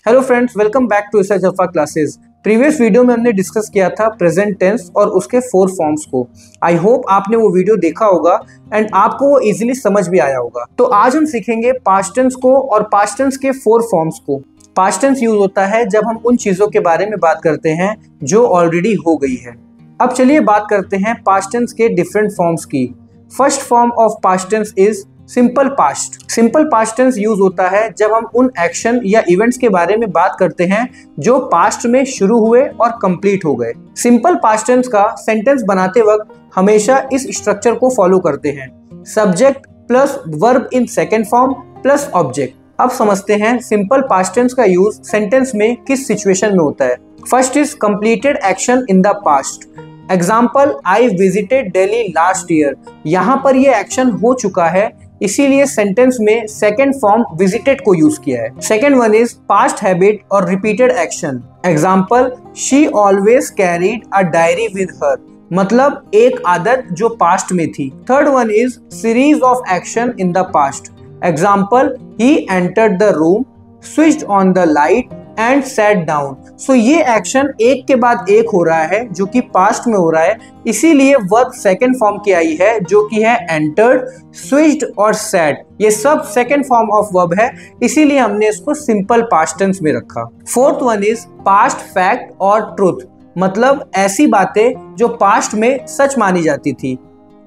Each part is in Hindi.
Hello friends, welcome back to Research Alpha Classes. Previous video में हमने डिस्कस किया था प्रेजेंट टेंस और उसके 4 फॉर्म्स को। आई होप आपने वो वीडियो देखा होगा एंड आपको वो इजीली समझ भी आया होगा। तो आज हम सीखेंगे पास्ट टेंस को और पास्ट टेंस के 4 फॉर्म्स को। पास्ट टेंस यूज होता है जब हम उन चीजों के बारे में बात करते हैं जो ऑलरेडी हो गई है। अब चलिए बात करते हैं पास्ट टेंस के डिफरेंट फॉर्म्स की। First form of past tense is simple past. Simple past tense use होता है जब हम उन एक्शन या इवेंट्स के बारे में बात करते हैं जो पास्ट में शुरू हुए और कंप्लीट हो गए। सिंपल पास्ट टेंस का सेंटेंस बनाते वक्त हमेशा इस स्ट्रक्चर को फॉलो करते हैं, subject plus verb in second form plus object. अब समझते हैं सिंपल पास्ट टेंस का यूज सेंटेंस में किस सिचुएशन में होता है। First is completed action in the past. Example, I visited Delhi last year. यहाँ पर ये एक्शन हो चुका है, इसीलिए सेंटेंस में सेकेंड फॉर्म विजिटेड को यूज किया है। Second one is past habit और repeated action. Example, she always carried a diary with her. मतलब एक आदत जो पास्ट में थी। Third one is series of action in the past. Example, he entered the room, switched on the light and sat down. So ये एक्शन एक के बाद एक हो रहा है जो कि पास्ट में हो रहा है, इसीलिए वर्ब सेकेंड फॉर्म की आई है जो कि है एंटर्ड, स्विच्ड और सैट। ये सब सेकेंड फॉर्म ऑफ वर्ब है, इसीलिए हमने इसको सिंपल पास्ट टेंस में रखा। Fourth one is past fact और ट्रुथ। मतलब ऐसी बातें जो पास्ट में सच मानी जाती थी।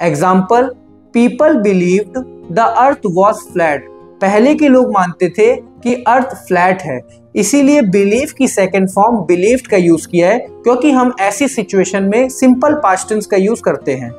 Example, people believed the earth was flat. पहले के लोग मानते थे कि अर्थ फ्लैट है, इसीलिए बिलीव की सेकेंड फॉर्म बिलीव्ड का यूज किया है, क्योंकि हम ऐसी सिचुएशन में सिंपल पास्ट टेंस का यूज करते हैं।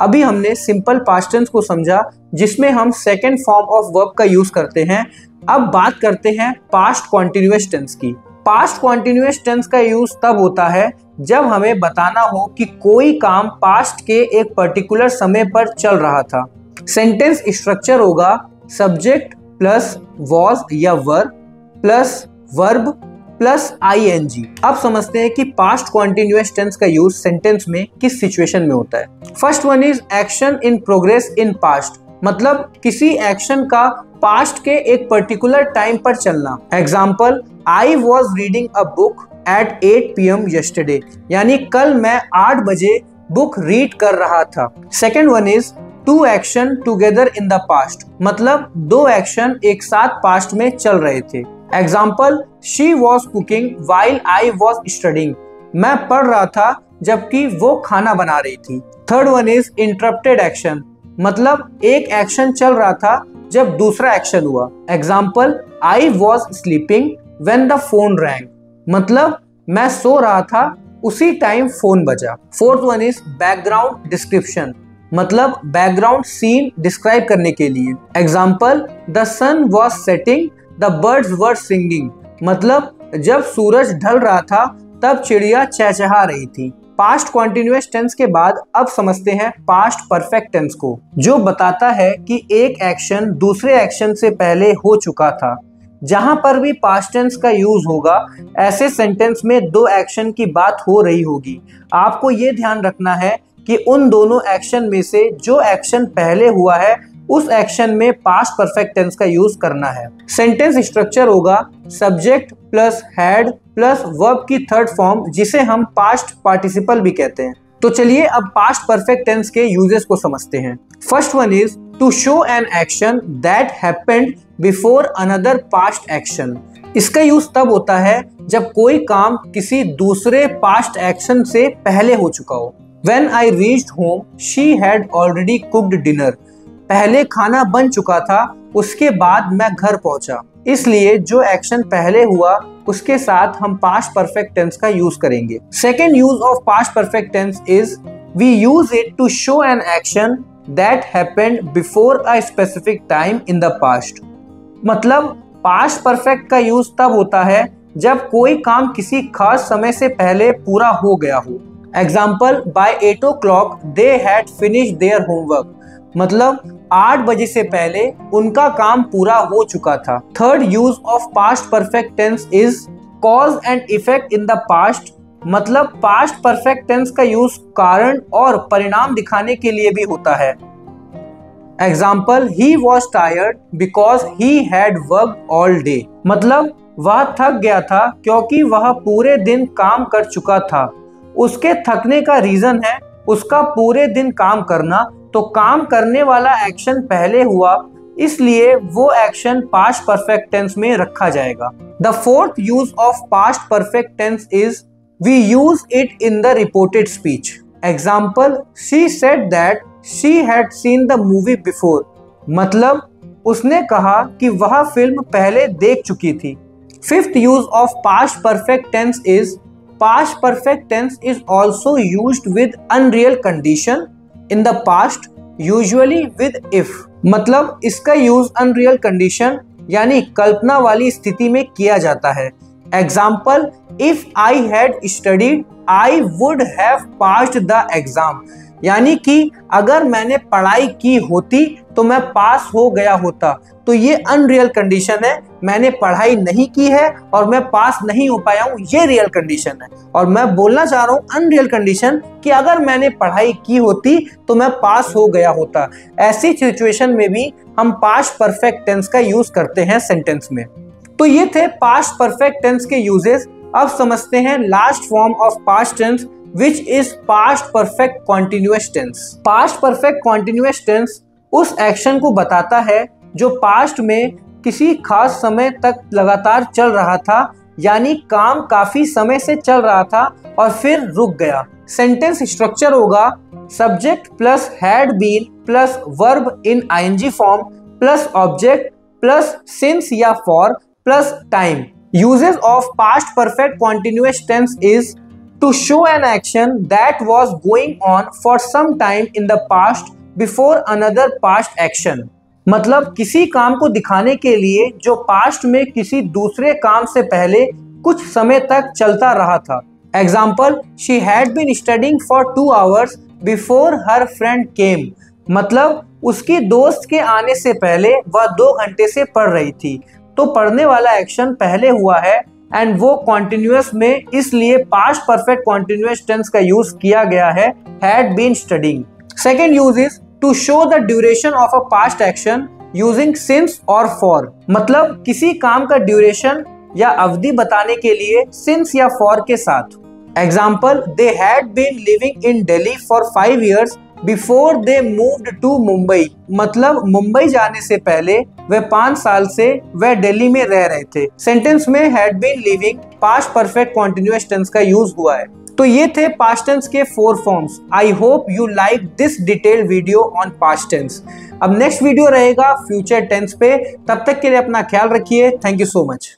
अभी हमने सिंपल पास्ट टेंस को समझा जिसमें हम सेकेंड फॉर्म ऑफ वर्ब का यूज करते हैं। अब बात करते हैं पास्ट कॉन्टिन्यूअस टेंस की। पास्ट कॉन्टिन्यूअस टेंस का यूज तब होता है जब हमें बताना हो कि कोई काम पास्ट के एक पर्टिकुलर समय पर चल रहा था। सेंटेंस स्ट्रक्चर होगा सब्जेक्ट प्लस वॉज या verb plus verb plus ING. अब समझते हैं कि पास्ट कॉन्टिन्यूअस टेंस का यूज सेंटेंस में किस सिचुएशन में होता है। First one is action in progress in past. मतलब किसी एक्शन का पास्ट के एक पर्टिकुलर टाइम पर चलना। Example, I was reading a book at 8 PM yesterday। यानी कल मैं 8 बजे बुक रीड कर रहा था। Second one is two action together in the past. मतलब दो एक्शन एक साथ पास्ट में चल रहे थे। Example, she was cooking while I was studying. मैं पढ़ रहा था जबकि वो खाना बना रही थी। Third one is interrupted action. मतलब एक एक्शन चल रहा था जब दूसरा एक्शन हुआ। Example, I was sleeping when the phone rang. मतलब मैं सो रहा था उसी टाइम फोन बजा। Fourth one is background description. मतलब बैकग्राउंड सीन डिस्क्राइब करने के लिए। Example, the sun was setting the birds were singing. मतलब जब सूरज ढल रहा था तब चिड़िया चहचहा रही थी। पास्ट कॉन्टिन्यूअस टेंस के बाद अब समझते हैं पास्ट परफेक्ट टेंस को, जो बताता है कि एक एक्शन दूसरे एक्शन से पहले हो चुका था। जहां पर भी पास्ट टेंस का यूज होगा ऐसे सेंटेंस में दो एक्शन की बात हो रही होगी। आपको ये ध्यान रखना है कि उन दोनों एक्शन में से जो एक्शन पहले हुआ है उस एक्शन में पास्ट परफेक्ट टेंस का यूज करना है। सेंटेंस स्ट्रक्चर होगा subject plus had plus verb की थर्ड फॉर्म, जिसे हम पास्ट पार्टिसिपल भी कहते हैं। तो चलिए अब पास्ट परफेक्ट टेंस के यूजेस को समझते हैं। First one is to show an action that happened before another past action. इसका यूज तब होता है जब कोई काम किसी दूसरे पास्ट एक्शन से पहले हो चुका हो। When I reached home, she had already cooked dinner। पहले खाना बन चुका था, उसके बाद मैं घर पहुंचा। इसलिए जो एक्शन पहले हुआ उसके साथ हम पास्ट परफेक्ट टेंस का यूज करेंगे। Second use of past perfect tense is we use it to show an action that happened before a specific time in the past. मतलब पास्ट परफेक्ट का यूज तब होता है जब कोई काम किसी खास समय से पहले पूरा हो गया हो। Example, by 8 o'clock they had finished their homework. मतलब 8 बजे से पहले उनका काम पूरा हो चुका था। Third use of past perfect tense is cause and effect in the past. मतलब पास्ट परफेक्ट टेंस का यूज कारण और परिणाम दिखाने के लिए भी होता है। Example, he was tired because he had worked all day. मतलब वह थक गया था क्योंकि वह पूरे दिन काम कर चुका था। उसके थकने का रीजन है उसका पूरे दिन काम करना, तो काम करने वाला एक्शन पहले हुआ, इसलिए वो एक्शन पास्ट परफेक्ट टेंस में रखा जाएगा। The fourth use of past perfect tense is we use it in the reported speech. Example, she said that she had seen the movie before. मतलब उसने कहा कि वह फिल्म पहले देख चुकी थी। Fifth use of past perfect tense is past perfect tense is also used with unreal condition in the past, usually with if। मतलब इसका यूज अनरियल कंडीशन यानी कल्पना वाली स्थिति में किया जाता है। Example, if I had studied I would have passed the exam. यानी कि अगर मैंने पढ़ाई की होती तो मैं पास हो गया होता। तो ये अनरियल कंडीशन है, मैंने पढ़ाई नहीं की है और मैं पास नहीं हो पाया हूँ, ये रियल कंडीशन है। और मैं बोलना चाह रहा हूँ अनरियल कंडीशन कि अगर मैंने पढ़ाई की होती तो मैं पास हो गया होता। ऐसी सिचुएशन में भी हम पास्ट परफेक्ट टेंस का यूज करते हैं सेंटेंस में। तो ये थे पास्ट परफेक्ट टेंस के यूजेस। अब समझते हैं last form of past tense which is past perfect continuous tense। past perfect continuous tense उस एक्शन को बताता है जो पास्ट में किसी खास समय तक लगातार चल रहा था, यानी काम काफी समय से चल रहा था और फिर रुक गया। सेंटेंस स्ट्रक्चर होगा subject plus had been plus verb in ING form plus object plus since या for plus time. Uses of past perfect continuous tense is to show an action that was going on for some time in the past before another past action। मतलब किसी काम को दिखाने के लिए जो पास्ट में किसी दूसरे काम से पहले कुछ समय तक चलता रहा था। Example, she had been studying for 2 hours before her friend came। मतलब उसकी दोस्त के आने से पहले वह 2 घंटे से पढ़ रही थी। तो पढ़ने वाला एक्शन पहले हुआ है एंड वो कॉन्टिन्यूअस में, इसलिए पास्ट परफेक्ट कॉन्टिन्यूअस टेंस का यूज किया गया है had been studying. Second use is to show the duration of a past action using since और फॉर। मतलब किसी काम का ड्यूरेशन या अवधि बताने के लिए सिंस या फॉर के साथ। Example, they had been living in Delhi for 5 years before they moved to Mumbai. मतलब मुंबई जाने से पहले वे 5 साल से वह दिल्ली में रह रहे थे। सेंटेंस में had been living past perfect continuous tense का यूज हुआ है। तो ये थे पास्ट टेंस के 4 forms. I hope you like this detailed video on past tense. अब नेक्स्ट वीडियो रहेगा फ्यूचर टेंस पे। तब तक के लिए अपना ख्याल रखिए। Thank you so much.